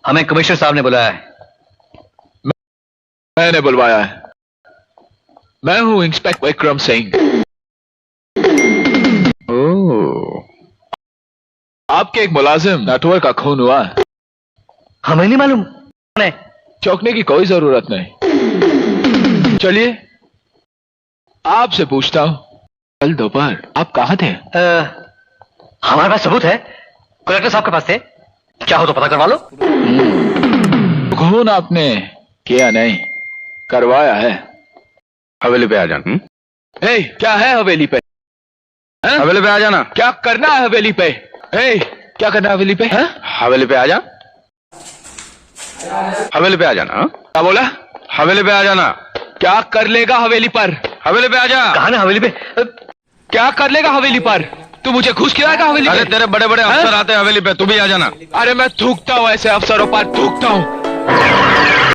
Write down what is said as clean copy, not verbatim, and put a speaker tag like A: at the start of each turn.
A: हमें कमिश्नर साहब ने बुलाया है।
B: मैंने बुलवाया है। मैं हूं इंस्पेक्टर विक्रम सिंह। ओह, आपके एक मुलाजिम नटवर का खून हुआ है।
A: हमें नहीं मालूम।
B: चौंकने की कोई जरूरत नहीं। चलिए आपसे पूछता हूं, कल दोपहर आप कहां थे?
A: हमारे पास सबूत है, कलेक्टर साहब के पास थे। क्या हो तो पता करवा लो।
B: खून आपने किया नहीं, करवाया है।
C: हवेली पे आ जाना।
B: क्या है हवेली पे?
C: हवेली पे आ जाना।
B: क्या करना है हवेली पे? क्या करना है हवेली पे?
C: हवेली पे आ जा। हवेली पे आ जाना।
B: क्या बोला?
C: हवेली पे आ जाना।
B: क्या कर लेगा हवेली पर?
C: हवेली पे आ जा।
A: कहा ना हवेली पे?
B: क्या कर लेगा हवेली पर? तू मुझे घुस खिलाएगा हवेली पे?
C: अरे तेरे बड़े बड़े अफसर आते हैं हवेली पे, तू भी आ जाना।
B: अरे मैं थूकता हूँ ऐसे अफसरों पर, थूकता हूँ।